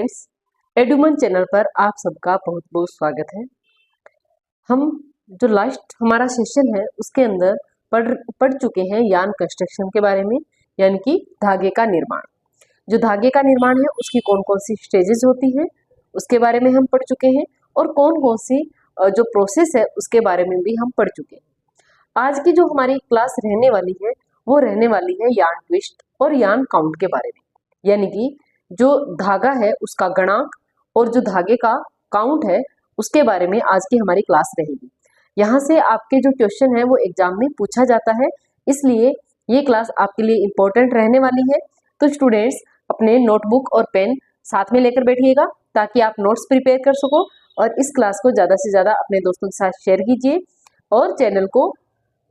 Students, एडुमन channel पर आप सबका बहुत बहुत स्वागत है। हम जो लास्ट हमारा सेशन है उसके अंदर पढ़ चुके हैं यान कंस्ट्रक्शन के बारे में, यानी कि धागे का निर्माण। जो धागे का निर्माण है उसकी कौन कौन सी स्टेजेस होती हैं उसके बारे में हम पढ़ चुके हैं, और कौन कौन सी जो प्रोसेस है उसके बारे में भी हम पढ़ चुके हैं। आज की जो हमारी क्लास रहने वाली है वो रहने वाली है यान ट्विस्ट और यान काउंट के बारे में, यानी कि जो धागा है उसका गणांक और जो धागे का काउंट है उसके बारे में आज की हमारी क्लास रहेगी। यहाँ से आपके जो क्वेश्चन है वो एग्जाम में पूछा जाता है, इसलिए ये क्लास आपके लिए इम्पोर्टेंट रहने वाली है। तो स्टूडेंट्स अपने नोटबुक और पेन साथ में लेकर बैठिएगा ताकि आप नोट्स प्रिपेयर कर सको, और इस क्लास को ज़्यादा से ज़्यादा अपने दोस्तों के साथ शेयर कीजिए, और चैनल को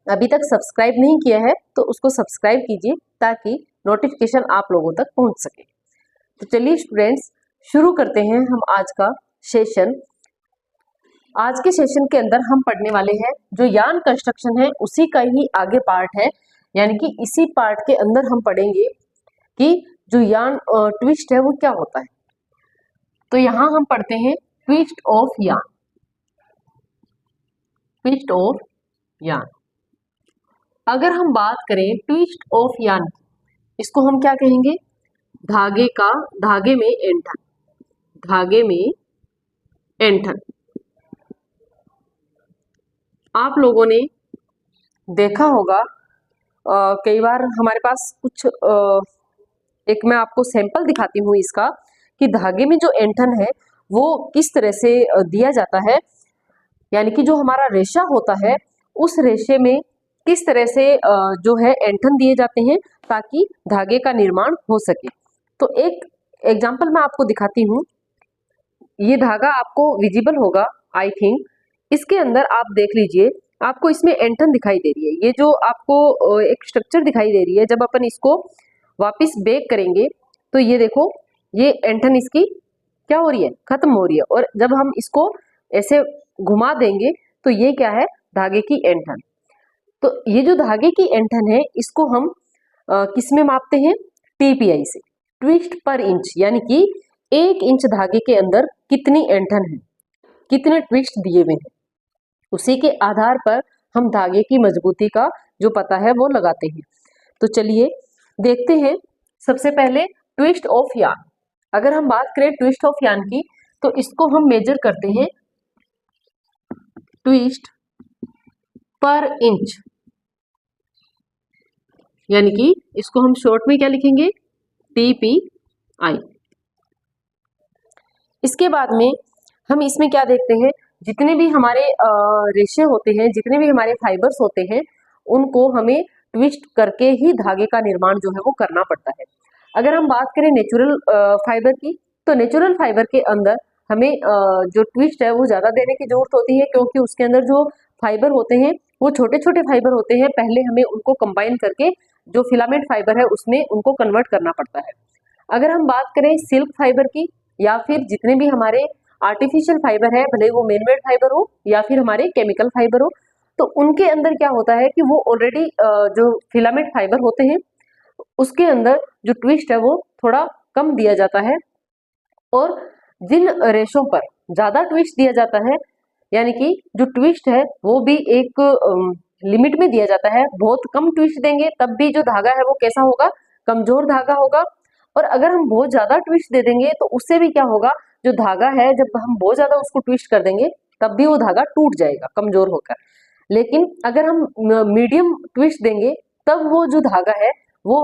अभी तक सब्सक्राइब नहीं किया है तो उसको सब्सक्राइब कीजिए ताकि नोटिफिकेशन आप लोगों तक पहुंच सके। तो चलिए स्टूडेंट्स शुरू करते हैं हम आज का सेशन। आज के सेशन के अंदर हम पढ़ने वाले हैं जो यान कंस्ट्रक्शन है उसी का ही आगे पार्ट है, यानी कि इसी पार्ट के अंदर हम पढ़ेंगे कि जो यान ट्विस्ट है वो क्या होता है। तो यहाँ हम पढ़ते हैं ट्विस्ट ऑफ यान। ट्विस्ट ऑफ यान, अगर हम बात करें ट्विस्ट ऑफ यान की, इसको हम क्या कहेंगे? धागे में ऐंठन। धागे में ऐंठन आप लोगों ने देखा होगा कई बार हमारे पास कुछ एक मैं आपको सैंपल दिखाती हूँ इसका, कि धागे में जो ऐंठन है वो किस तरह से दिया जाता है, यानी कि जो हमारा रेशा होता है उस रेशे में किस तरह से जो है ऐंठन दिए जाते हैं ताकि धागे का निर्माण हो सके। तो एक एग्जांपल मैं आपको दिखाती हूँ। ये धागा आपको विजिबल होगा आई थिंक। इसके अंदर आप देख लीजिए, आपको इसमें ऐंठन दिखाई दे रही है। ये जो आपको एक स्ट्रक्चर दिखाई दे रही है, जब अपन इसको वापस बेक करेंगे तो ये देखो, ये ऐंठन इसकी क्या हो रही है? खत्म हो रही है। और जब हम इसको ऐसे घुमा देंगे तो ये क्या है? धागे की ऐंठन। तो ये जो धागे की ऐंठन है इसको हम किस में मापते हैं? टीपीआई से, ट्विस्ट पर इंच, यानी कि 1 इंच धागे के अंदर कितनी ऐंठन है, कितने ट्विस्ट दिए हुए हैं, उसी के आधार पर हम धागे की मजबूती का जो पता है वो लगाते हैं। तो चलिए देखते हैं। सबसे पहले ट्विस्ट ऑफ यान। अगर हम बात करें ट्विस्ट ऑफ यान की तो इसको हम मेजर करते हैं ट्विस्ट पर इंच, यानी कि इसको हम शॉर्ट में क्या लिखेंगे? टीपीआई। इसके बाद में हम इसमें क्या देखते हैं? जितने भी हमारे रेशे होते हैं, जितने भी हमारे फाइबर्स होते हैं, उनको हमें ट्विस्ट करके ही धागे का निर्माण जो है वो करना पड़ता है। अगर हम बात करें नेचुरल फाइबर की, तो नेचुरल फाइबर के अंदर हमें जो ट्विस्ट है वो ज़्यादा देने की जरूरत होती है, क्योंकि उसके अंदर जो फाइबर होते हैं वो छोटे छोटे फाइबर होते हैं। पहले हमें उनको कंबाइन करके जो फिलामेंट फाइबर है उसमें उनको कन्वर्ट करना पड़ता है। अगर हम बात करें सिल्क फाइबर की, या फिर जितने भी हमारे आर्टिफिशियल फाइबर है, भले वो मेनमेड फाइबर हो या फिर हमारे केमिकल फाइबर हो, तो उनके अंदर क्या होता है कि वो ऑलरेडी जो फिलामेंट फाइबर होते हैं उसके अंदर जो ट्विस्ट है वो थोड़ा कम दिया जाता है, और जिन रेशों पर ज्यादा ट्विस्ट दिया जाता है, यानी कि जो ट्विस्ट है वो भी एक लिमिट में दिया जाता है। बहुत कम ट्विस्ट देंगे तब भी जो धागा है वो कैसा होगा? कमजोर धागा होगा। और अगर हम बहुत ज्यादा ट्विस्ट दे देंगे तो उससे भी क्या होगा? जो धागा है जब हम बहुत ज्यादा उसको ट्विस्ट कर देंगे तब भी वो धागा टूट जाएगा कमजोर होकर। लेकिन अगर हम मीडियम ट्विस्ट देंगे तब वो जो धागा है वो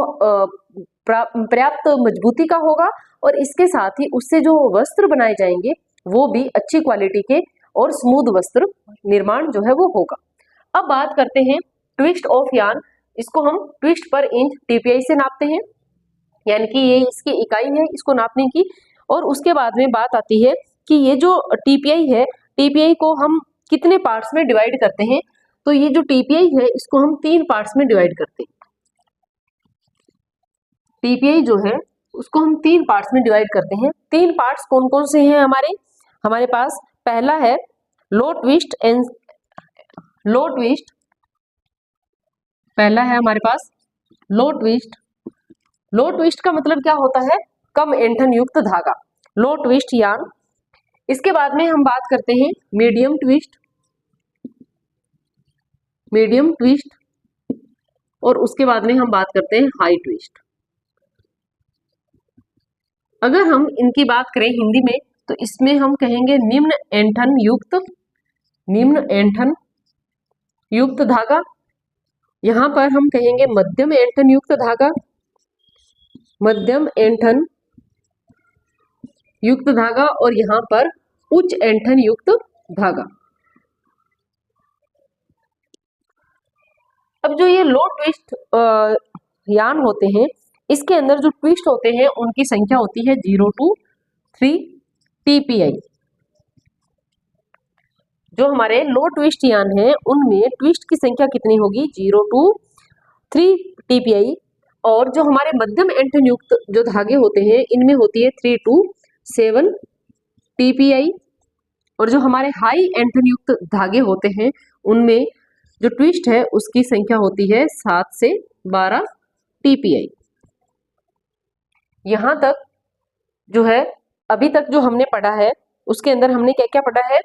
पर्याप्त मजबूती का होगा, और इसके साथ ही उससे जो वस्त्र बनाए जाएंगे वो भी अच्छी क्वालिटी के और स्मूथ वस्त्र निर्माण जो है वो होगा। अब बात करते हैं ट्विस्ट ऑफ यान। इसको हम ट्विस्ट पर इंच टीपीआई से नापते हैं, यानी कि ये इसकी इकाई है इसको नापने की। और उसके बाद में बात आती है कि ये जो टीपीआई है, टीपीआई को हम कितने पार्ट्स में डिवाइड करते हैं? तो ये जो टीपीआई है इसको हम 3 पार्ट्स में डिवाइड करते हैं। टीपीआई जो है उसको हम 3 पार्ट्स में डिवाइड करते हैं। 3 पार्ट्स कौन कौन से हैं हमारे पास? पहला है लो ट्विस्ट एंड लो ट्विस्ट। पहला है हमारे पास लो ट्विस्ट। लो ट्विस्ट का मतलब क्या होता है? कम ऐंठन युक्त धागा। लो ट्विस्ट यान। इसके बाद में हम बात करते हैं मीडियम ट्विस्ट, मीडियम ट्विस्ट, और उसके बाद में हम बात करते हैं हाई ट्विस्ट। अगर हम इनकी बात करें हिंदी में तो इसमें हम कहेंगे निम्न ऐंठन युक्त, निम्न ऐंठन युक्त धागा। यहां पर हम कहेंगे मध्यम ऐंठन युक्त धागा, मध्यम ऐंठन युक्त धागा, और यहां पर उच्च ऐंठन युक्त धागा। अब जो ये लो ट्विस्ट यान होते हैं, इसके अंदर जो ट्विस्ट होते हैं उनकी संख्या होती है 0 to 3 TPI। जो हमारे लो ट्विस्ट यान है उनमें ट्विस्ट की संख्या कितनी होगी? 0 to 3 TPI। और जो हमारे मध्यम ऐंठन युक्त जो धागे होते हैं इनमें होती है 3 to 7 TPI। और जो हमारे हाई ऐंठन युक्त धागे होते हैं उनमें जो ट्विस्ट है उसकी संख्या होती है 7 से 12 TPI। यहां तक जो है अभी तक जो हमने पढ़ा है उसके अंदर हमने क्या क्या पढ़ा है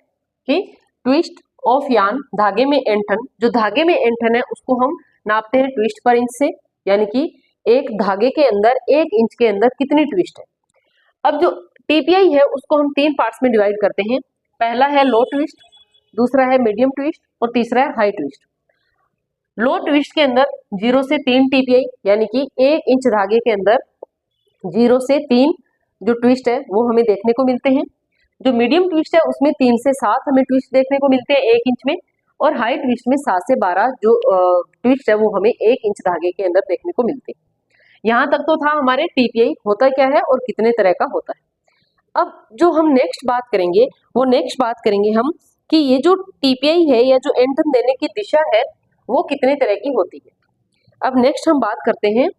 कि ट्विस्ट ऑफ यान, धागे में ऐंठन, जो धागे में ऐंठन है उसको हम नापते हैं ट्विस्ट पर इंच से, यानी कि एक धागे के अंदर 1 इंच के अंदर कितनी ट्विस्ट है। अब जो TPI है उसको हम 3 पार्ट्स में डिवाइड करते हैं। पहला है लो ट्विस्ट, दूसरा है मीडियम ट्विस्ट और तीसरा है हाई ट्विस्ट। लो ट्विस्ट के अंदर 0 से 3 TPI, यानी कि 1 इंच धागे के अंदर 0 से 3 जो ट्विस्ट है वो हमें देखने को मिलते हैं। जो मीडियम ट्विस्ट है उसमें 3 से 7 हमें ट्विस्ट देखने को मिलते हैं 1 इंच में, और हाई ट्विस्ट में 7 से 12 जो ट्विस्ट है वो हमें 1 इंच धागे के अंदर देखने को मिलते हैं। यहाँ तक तो था हमारे TPI होता क्या है और कितने तरह का होता है। अब जो हम नेक्स्ट बात करेंगे वो नेक्स्ट बात करेंगे हम कि ये जो TPI है या जो ऐंठन देने की दिशा है वो कितने तरह की होती है। अब नेक्स्ट हम बात करते हैं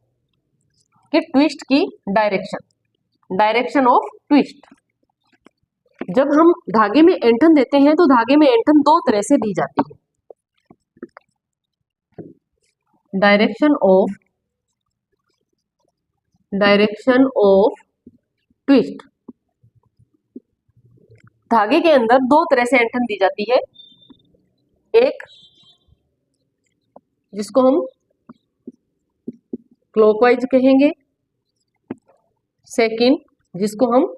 कि ट्विस्ट की डायरेक्शन, डायरेक्शन ऑफ ट्विस्ट। जब हम धागे में ऐंठन देते हैं तो धागे में ऐंठन 2 तरह से दी जाती है। डायरेक्शन ऑफ ट्विस्ट, धागे के अंदर 2 तरह से ऐंठन दी जाती है। एक जिसको हम क्लॉकवाइज कहेंगे, सेकंड जिसको हम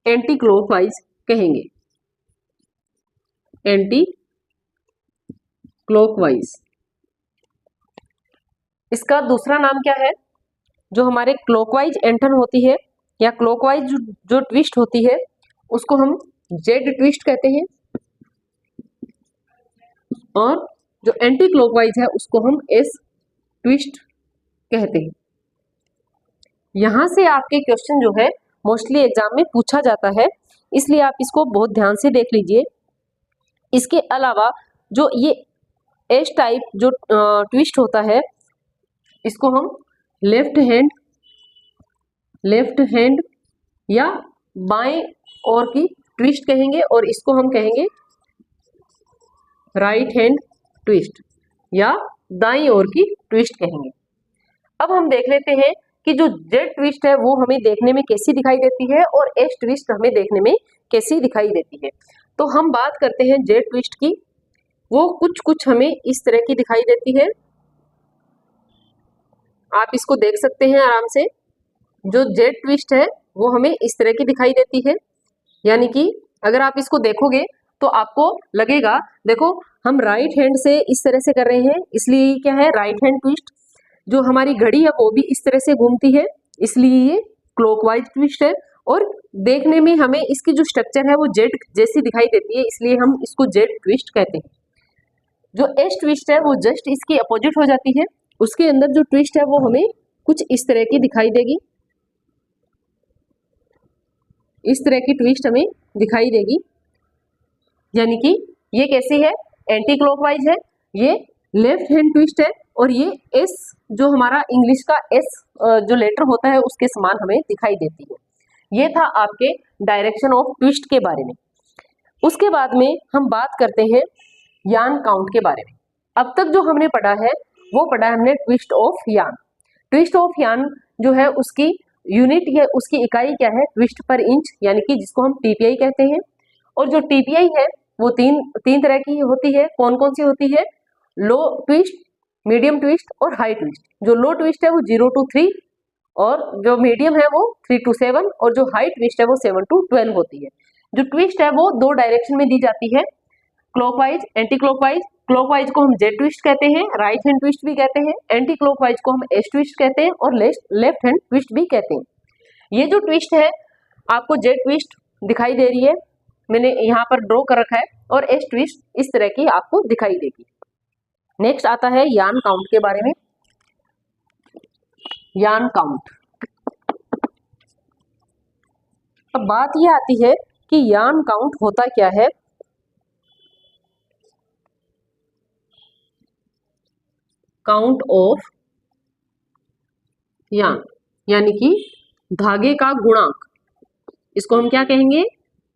एंटी क्लॉकवाइज कहेंगे, एंटी क्लॉकवाइज। इसका दूसरा नाम क्या है? जो हमारे क्लॉकवाइज ऐंठन होती है या क्लॉकवाइज जो ट्विस्ट होती है उसको हम जेड ट्विस्ट कहते हैं, और जो एंटी क्लॉकवाइज है उसको हम एस ट्विस्ट कहते हैं। यहां से आपके क्वेश्चन जो है मोस्टली एग्जाम में पूछा जाता है, इसलिए आप इसको बहुत ध्यान से देख लीजिए। इसके अलावा जो ये एस टाइप जो ट्विस्ट होता है इसको हम लेफ्ट हैंड या बाएं ओर की ट्विस्ट कहेंगे, और इसको हम कहेंगे राइट हैंड ट्विस्ट या दाईं ओर की ट्विस्ट कहेंगे। अब हम देख लेते हैं कि जो जेड ट्विस्ट है वो हमें देखने में कैसी दिखाई देती है और एस ट्विस्ट हमें देखने में कैसी दिखाई देती है। तो हम बात करते हैं जेड ट्विस्ट की। वो कुछ हमें इस तरह की दिखाई देती है, आप इसको देख सकते हैं आराम से। जो जेड ट्विस्ट है वो हमें इस तरह की दिखाई देती है, यानी कि अगर आप इसको देखोगे तो आपको लगेगा, देखो हम राइट हैंड से इस तरह से कर रहे हैं इसलिए क्या है राइट हैंड ट्विस्ट। जो हमारी घड़ी है वो भी इस तरह से घूमती है इसलिए ये क्लॉकवाइज ट्विस्ट है, और देखने में हमें इसकी जो स्ट्रक्चर है वो जेड जैसी दिखाई देती है इसलिए हम इसको जेड ट्विस्ट कहते हैं। जो एस ट्विस्ट है वो जस्ट इसकी अपोजिट हो जाती है, उसके अंदर जो ट्विस्ट है वो हमें कुछ इस तरह की दिखाई देगी, इस तरह की ट्विस्ट हमें दिखाई देगी, यानी कि ये कैसी है एंटी क्लॉकवाइज है, ये लेफ्ट हैंड ट्विस्ट है, और ये एस जो हमारा इंग्लिश का एस जो लेटर होता है उसके समान हमें दिखाई देती है। ये था आपके डायरेक्शन ऑफ ट्विस्ट के बारे में। उसके बाद में हम बात करते हैं यान काउंट के बारे में। अब तक जो हमने पढ़ा है वो पढ़ा है हमने ट्विस्ट ऑफ यान। ट्विस्ट ऑफ यान जो है उसकी यूनिट या उसकी इकाई क्या है, ट्विस्ट पर इंच, यानी कि जिसको हम टीपीआई कहते हैं। और जो टीपीआई है वो तीन तरह की होती है। कौन कौन सी होती है, लो ट्विस्ट, मीडियम ट्विस्ट और हाई ट्विस्ट। जो लो ट्विस्ट है वो 0 to 3 और जो मीडियम है वो 3 to 7 और जो हाई ट्विस्ट है वो 7 to 12 होती है। जो ट्विस्ट है वो दो डायरेक्शन में दी जाती है, क्लॉकवाइज, एंटी क्लॉकवाइज। क्लॉकवाइज को हम जेड ट्विस्ट कहते हैं, राइट हैंड ट्विस्ट भी कहते हैं। एंटी क्लॉकवाइज को हम एस ट्विस्ट कहते हैं और लेफ्ट हैंड ट्विस्ट भी कहते हैं। ये जो ट्विस्ट है आपको जेड ट्विस्ट दिखाई दे रही है, मैंने यहाँ पर ड्रॉ कर रखा है, और एस ट्विस्ट इस तरह की आपको दिखाई देगी। नेक्स्ट आता है यान काउंट के बारे में। यान काउंट, अब बात यह आती है कि यान काउंट होता क्या है। काउंट ऑफ यान, यानी कि धागे का गुणांक, इसको हम क्या कहेंगे,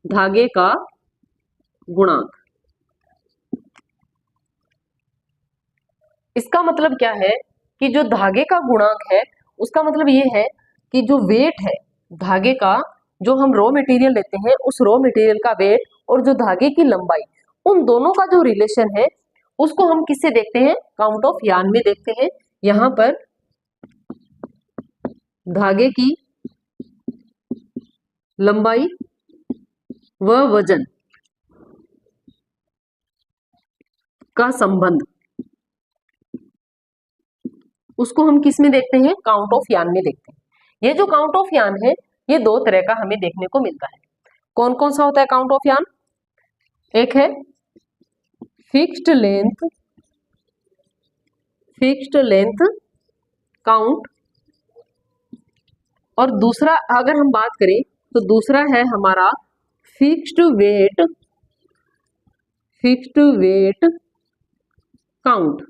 धागे का गुणांक। इसका मतलब क्या है कि जो धागे का गुणांक है उसका मतलब ये है कि जो वेट है धागे का, जो हम रॉ मटेरियल लेते हैं उस रॉ मटेरियल का वेट और जो धागे की लंबाई, उन दोनों का जो रिलेशन है उसको हम किससे देखते हैं, काउंट ऑफ यान में देखते हैं। यहां पर धागे की लंबाई व वजन का संबंध, उसको हम किस में देखते हैं, काउंट ऑफ यान में देखते हैं। ये जो काउंट ऑफ यान है ये दो तरह का हमें देखने को मिलता है। कौन कौन सा होता है काउंट ऑफ यान, एक है फिक्स्ड लेंथ काउंट, और दूसरा अगर हम बात करें तो दूसरा है हमारा फिक्स्ड वेट काउंट।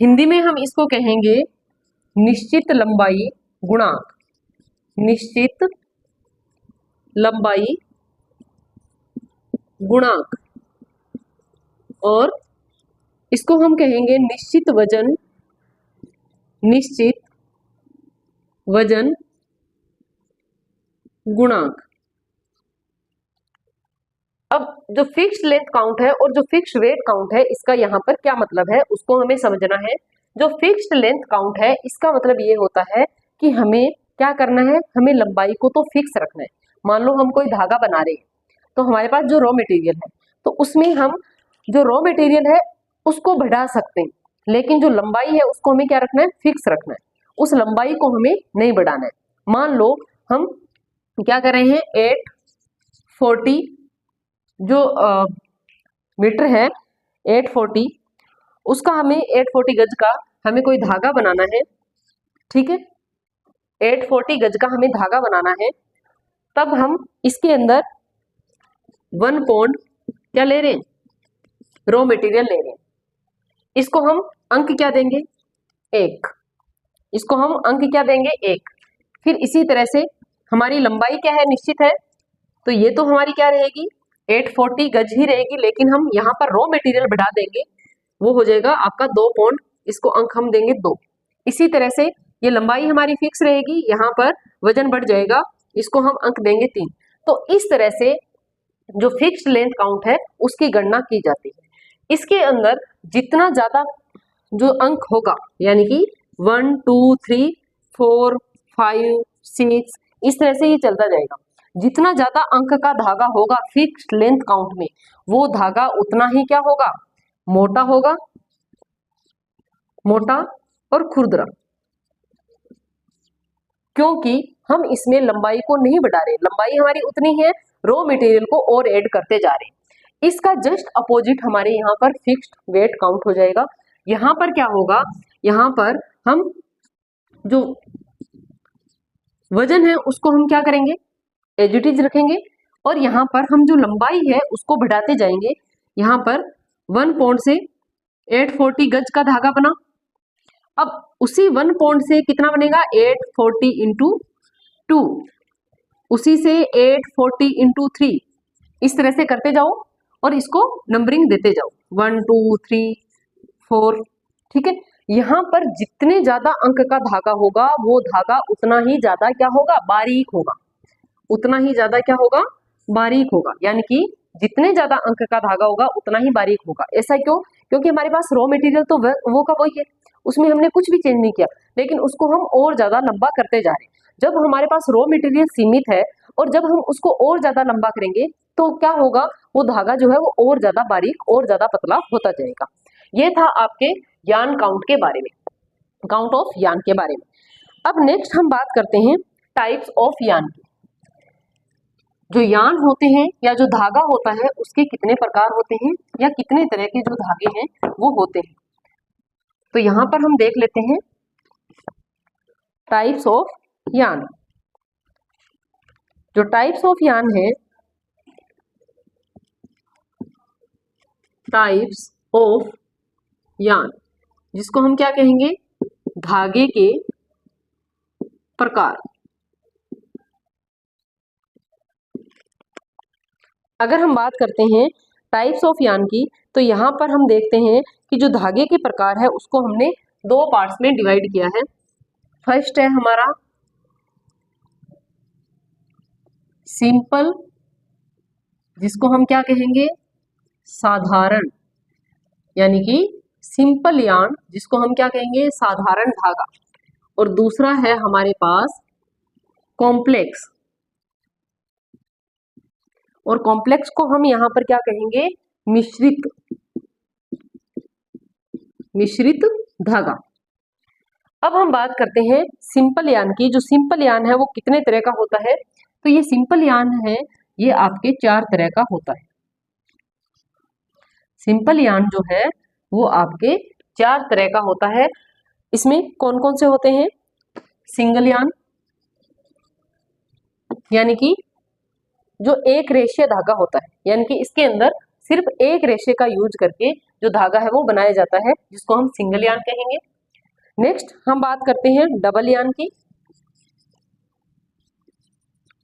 हिंदी में हम इसको कहेंगे निश्चित लंबाई गुणांक, निश्चित लंबाई गुणांक, और इसको हम कहेंगे निश्चित वजन गुणांक। अब जो फिक्स्ड लेंथ काउंट है और जो फिक्स्ड वेट काउंट है इसका यहाँ पर क्या मतलब है उसको हमें समझना है। जो फिक्स्ड लेंथ काउंट है इसका मतलब ये होता है कि हमें क्या करना है, हमें लंबाई को तो फिक्स रखना है। मान लो हम कोई धागा बना रहे हैं तो हमारे पास जो रॉ मटेरियल है तो उसमें हम जो रॉ मटेरियल है उसको बढ़ा सकते हैं, लेकिन जो लंबाई है उसको हमें क्या रखना है, फिक्स रखना है। उस लंबाई को हमें नहीं बढ़ाना है। मान लो हम क्या कर रहे हैं, 840 जो मीटर है 840, उसका हमें 840 गज का हमें कोई धागा बनाना है, ठीक है, 840 गज का हमें धागा बनाना है। तब हम इसके अंदर 1 पौंड क्या ले रहे हैं, रॉ मटेरियल ले रहे हैं। इसको हम अंक क्या देंगे, 1, इसको हम अंक क्या देंगे, 1। फिर इसी तरह से हमारी लंबाई क्या है, निश्चित है, तो ये तो हमारी क्या रहेगी 840 गज ही रहेगी, लेकिन हम यहाँ पर रॉ मटेरियल बढ़ा देंगे, वो हो जाएगा आपका 2 पौंड, इसको अंक हम देंगे 2। इसी तरह से ये लंबाई हमारी फिक्स रहेगी, यहाँ पर वजन बढ़ जाएगा, इसको हम अंक देंगे 3। तो इस तरह से जो फिक्स्ड लेंथ काउंट है उसकी गणना की जाती है। इसके अंदर जितना ज्यादा जो अंक होगा, यानी कि 1 2 3 4 5 6 इस तरह से ये चलता जाएगा। जितना ज्यादा अंक का धागा होगा फिक्स्ड लेंथ काउंट में, वो धागा उतना ही क्या होगा, मोटा होगा, मोटा और खुरदरा, क्योंकि हम इसमें लंबाई को नहीं बढ़ा रहे, लंबाई हमारी उतनी है, रॉ मटेरियल को और ऐड करते जा रहे हैं। इसका जस्ट अपोजिट हमारे यहाँ पर फिक्स्ड वेट काउंट हो जाएगा। यहाँ पर क्या होगा, यहाँ पर हम जो वजन है उसको हम क्या करेंगे, एज इट इज रखेंगे, और यहाँ पर हम जो लंबाई है उसको बढ़ाते जाएंगे। यहाँ पर 1 पौंड से 840 गज का धागा बना, अब उसी 1 पौंड से कितना बनेगा, 840 इंटू 2, उसी से 840 इंटू 3, इस तरह से करते जाओ और इसको नंबरिंग देते जाओ 1 2 3 4, ठीक है। यहाँ पर जितने ज्यादा अंक का धागा होगा वो धागा उतना ही ज्यादा क्या होगा, बारीक होगा, उतना ही ज्यादा क्या होगा, बारीक होगा। यानी कि जितने ज्यादा अंक का धागा होगा उतना ही बारीक होगा। ऐसा क्यों? क्योंकि हमारे पास रॉ मटेरियल तो वो का वही है, उसमें हमने कुछ भी चेंज नहीं किया, लेकिन उसको हम और ज्यादा लंबा करते जा रहे हैं। जब हमारे पास रॉ मटेरियल सीमित है और जब हम उसको और ज्यादा लंबा करेंगे तो क्या होगा, वो धागा जो है वो और ज्यादा बारीक और ज्यादा पतला होता जाएगा। ये था आपके यार्न काउंट के बारे में, काउंट ऑफ यार्न के बारे में। अब नेक्स्ट हम बात करते हैं टाइप्स ऑफ यार्न की। जो यार्न होते हैं या जो धागा होता है उसके कितने प्रकार होते हैं या कितने तरह के जो धागे हैं वो होते हैं। तो यहां पर हम देख लेते हैं टाइप्स ऑफ यार्न। जो टाइप्स ऑफ यार्न है, टाइप्स ऑफ यार्न, जिसको हम क्या कहेंगे, धागे के प्रकार। अगर हम बात करते हैं टाइप्स ऑफ यार्न की, तो यहाँ पर हम देखते हैं कि जो धागे के प्रकार है उसको हमने दो पार्ट्स में डिवाइड किया है। फर्स्ट है हमारा सिंपल, जिसको हम क्या कहेंगे, साधारण, यानी कि सिंपल यार्न, जिसको हम क्या कहेंगे, साधारण धागा। और दूसरा है हमारे पास कॉम्प्लेक्स, और कॉम्प्लेक्स को हम यहां पर क्या कहेंगे, मिश्रित, मिश्रित धागा। अब हम बात करते हैं सिंपल यार्न की। जो सिंपल यार्न है वो कितने तरह का होता है, तो ये सिंपल यार्न है ये आपके 4 तरह का होता है। सिंपल यार्न जो है वो आपके 4 तरह का होता है। इसमें कौन कौन से होते हैं, सिंगल यार्न, यानी कि जो एक रेशे धागा होता है, यानी कि इसके अंदर सिर्फ एक रेशे का यूज करके जो धागा है वो बनाया जाता है, जिसको हम सिंगल यार्न कहेंगे। नेक्स्ट हम बात करते हैं डबल यार्न की।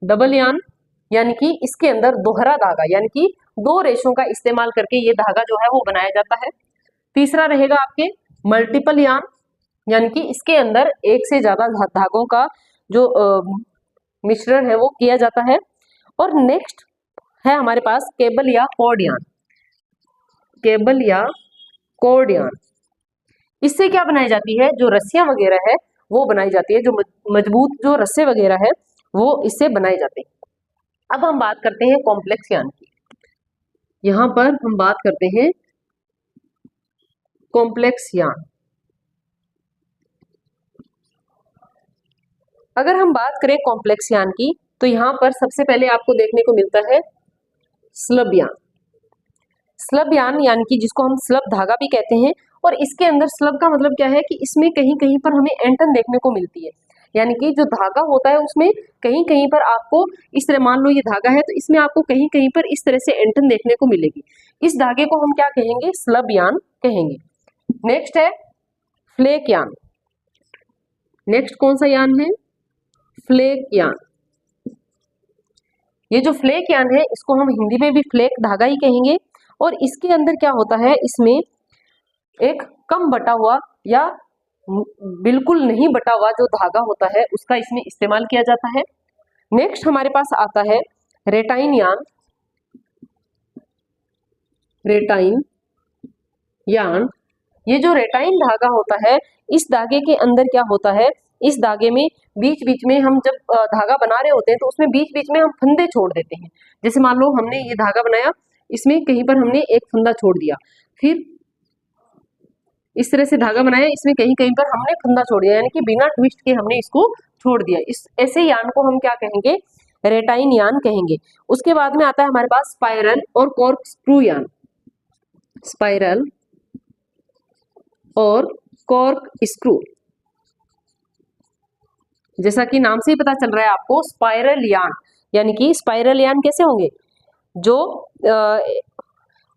डबल यार्न यानी कि इसके अंदर दोहरा धागा, यानी कि 2 रेशों का इस्तेमाल करके ये धागा जो है वो बनाया जाता है। तीसरा रहेगा आपके मल्टीपल यार्न, यानी कि इसके अंदर एक से ज्यादा धागों का जो मिश्रण है वो किया जाता है। और नेक्स्ट है हमारे पास केबल या कॉर्ड यार्न। केबल या कॉर्ड यार्न, इससे क्या बनाई जाती है, जो रस्सियां वगैरह है वो बनाई जाती है, जो मजबूत जो रस्से वगैरह है वो इससे बनाए जाते हैं। अब हम बात करते हैं कॉम्प्लेक्स यार्न की। यहां पर हम बात करते हैं कॉम्प्लेक्स यार्न। अगर हम बात करें कॉम्प्लेक्स यार्न की, तो यहां पर सबसे पहले आपको देखने को मिलता है स्लब यार्न। स्लब यार्न यानी कि जिसको हम स्लब धागा भी कहते हैं, और इसके अंदर स्लब का मतलब क्या है कि इसमें कहीं कहीं पर हमें एंटन देखने को मिलती है, यानी कि जो धागा होता है उसमें कहीं कहीं पर आपको इस तरह, मान लो ये धागा है तो इसमें आपको कहीं कहीं पर इस तरह से एंटन देखने को मिलेगी। इस धागे को हम क्या कहेंगे, स्लब यार्न कहेंगे। नेक्स्ट है फ्लेक यार्न। नेक्स्ट कौन सा यार्न है, फ्लेक यार्न। ये जो फ्लेक यार्न है इसको हम हिंदी में भी फ्लेक धागा ही कहेंगे, और इसके अंदर क्या होता है, इसमें एक कम बटा हुआ या बिल्कुल नहीं बटा हुआ जो धागा होता है उसका इसमें इस्तेमाल किया जाता है। नेक्स्ट हमारे पास आता है रेटाइन यार्न। रेटाइन यार्न, ये जो रेटाइन धागा होता है, इस धागे के अंदर क्या होता है, इस धागे में बीच बीच में हम जब धागा बना रहे होते हैं तो उसमें बीच बीच में हम फंदे छोड़ देते हैं। जैसे मान लो हमने ये धागा बनाया, इसमें कहीं पर हमने एक फंदा छोड़ दिया, फिर इस तरह से धागा बनाया, इसमें कहीं कहीं पर हमने फंदा छोड़ दिया, यानी कि बिना ट्विस्ट के हमने इसको छोड़ दिया। इस ऐसे यार्न को हम क्या कहेंगे, रेटाइन यार्न कहेंगे। उसके बाद में आता है हमारे पास स्पाइरल और कॉर्क स्क्रू यार्न। स्पाइरल और कॉर्क स्क्रू, जैसा कि नाम से ही पता चल रहा है आपको, स्पाइरल यार्न, यानी कि स्पाइरल यार्न कैसे होंगे, जो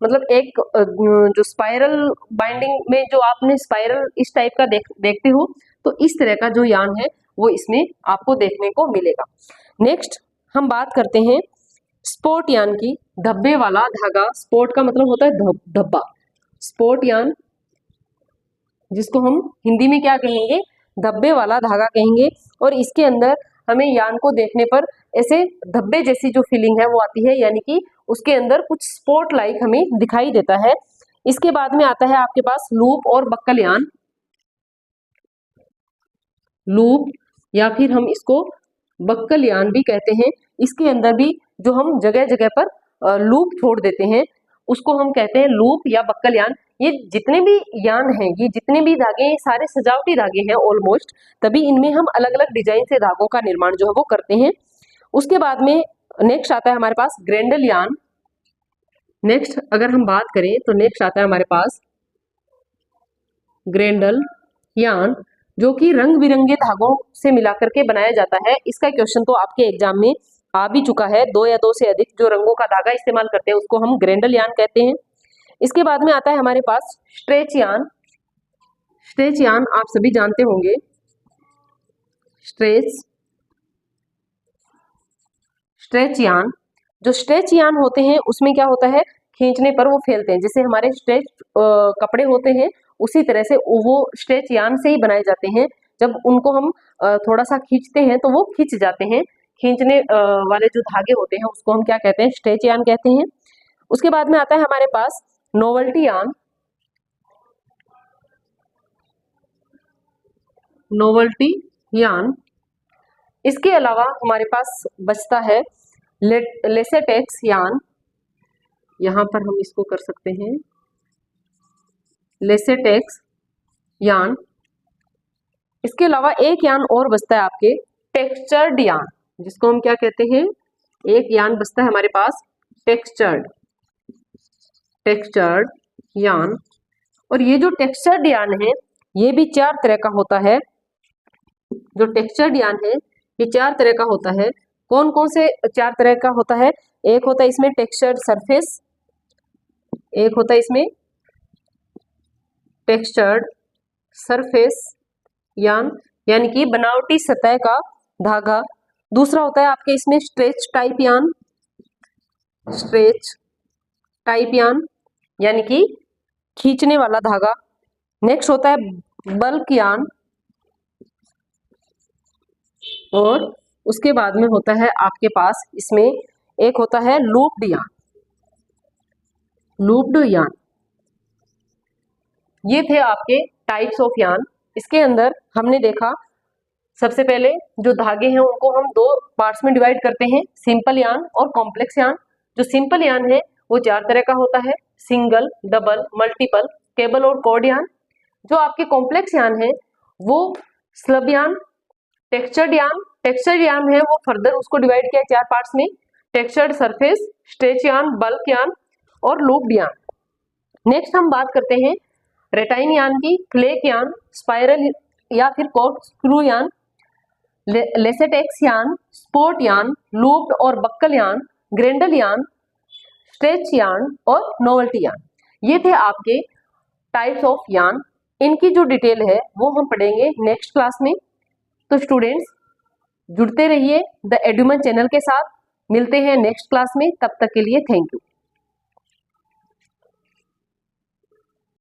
मतलब एक जो स्पाइरल बाइंडिंग में जो आपने स्पाइरल इस टाइप का देखते हो, तो इस तरह का जो यार्न है वो इसमें आपको देखने को मिलेगा। नेक्स्ट हम बात करते हैं स्पोर्ट यार्न की। धब्बे वाला धागा, स्पोर्ट का मतलब होता है धब्बा। स्पोर्ट यार्न जिसको हम हिंदी में क्या कहेंगे, धब्बे वाला धागा कहेंगे। और इसके अंदर हमें यान को देखने पर ऐसे धब्बे जैसी जो फीलिंग है वो आती है, यानी कि उसके अंदर कुछ स्पॉट लाइक हमें दिखाई देता है। इसके बाद में आता है आपके पास लूप और बक्कल यान। लूप या फिर हम इसको बक्कल यान भी कहते हैं। इसके अंदर भी जो हम जगह जगह पर लूप छोड़ देते हैं उसको हम कहते हैं लूप या बक्कल यान। ये जितने भी यान हैं, ये जितने भी धागे, ये सारे सजावटी धागे हैं ऑलमोस्ट, तभी इनमें हम अलग अलग डिजाइन से धागों का निर्माण जो है वो करते हैं। उसके बाद में नेक्स्ट आता है हमारे पास ग्रेंडल यान। नेक्स्ट अगर हम बात करें तो नेक्स्ट आता है हमारे पास ग्रेंडल यान, जो कि रंग बिरंगे धागों से मिलाकर के बनाया जाता है। इसका क्वेश्चन तो आपके एग्जाम में आ भी चुका है। 2 या 2 से अधिक जो रंगों का धागा इस्तेमाल करते हैं उसको हम ग्रेंडल यान कहते हैं। इसके बाद में आता है हमारे पास स्ट्रेच यान। स्ट्रेच यान आप सभी जानते होंगे। स्ट्रेच यान, जो स्ट्रेच यान होते हैं उसमें क्या होता है, खींचने पर वो फैलते हैं। जैसे हमारे स्ट्रेच कपड़े होते हैं उसी तरह से वो स्ट्रेच यान से ही बनाए जाते हैं। जब उनको हम थोड़ा सा खींचते हैं तो वो खींच जाते हैं। खींचने वाले जो धागे होते हैं उसको हम क्या कहते हैं, स्ट्रेच यान कहते हैं। उसके बाद में आता है हमारे पास नोवेल्टी यान। नोवेल्टी यान, इसके अलावा हमारे पास बचता है लेसेटेक्स यान। यहां पर हम इसको कर सकते हैं लेसेटेक्स यान। इसके अलावा एक यान और बचता है आपके टेक्सचर्ड यान, जिसको हम क्या कहते हैं, एक यान बचता है हमारे पास टेक्सचर्ड यान। और ये जो टेक्सचर्ड यान है ये भी 4 तरह का होता है। जो टेक्सचर्ड यान है ये 4 तरह का होता है। कौन कौन से 4 तरह का होता है, एक होता है इसमें टेक्सचर्ड सरफेस, एक होता है इसमें टेक्सचर्ड सरफेस यान यानी कि बनावटी सतह का धागा। दूसरा होता है आपके इसमें स्ट्रेच टाइप यान यानी कि खींचने वाला धागा। नेक्स्ट होता है बल्क यान, और उसके बाद में होता है आपके पास इसमें एक होता है लूप्ड यान। ये थे आपके टाइप्स ऑफ यान। इसके अंदर हमने देखा सबसे पहले जो धागे हैं उनको हम 2 पार्ट्स में डिवाइड करते हैं, सिंपल यान और कॉम्प्लेक्स यान। जो सिंपल यान है वो 4 तरह का होता है, सिंगल, डबल, मल्टीपल, केबल और कॉर्ड यान। जो आपके कॉम्प्लेक्स यान है वो स्लब यान, टेक्सचर्ड यान है वो फर्दर उसको डिवाइड किया 4 पार्ट्स में, टेक्सचर्ड सरफेस, स्ट्रेच यान, बल्क यान और लूप्ड यान। नेक्स्ट हम बात करते हैं रेटाइन यान की, फ्लेक यान, स्पाइरल या फिर कॉर्कस्क्रू यान, लेसेटेक्स यान, स्पोर्ट यान, लूप्ड और बक्कल यान, ग्रेंडल यान, स्ट्रेच यान और नोवेल्टी यान। ये थे आपके टाइप्स ऑफ यान। इनकी जो डिटेल है वो हम पढ़ेंगे नेक्स्ट क्लास में। तो स्टूडेंट्स जुड़ते रहिए द एडुमन चैनल के साथ। मिलते हैं नेक्स्ट क्लास में, तब तक के लिए थैंक यू।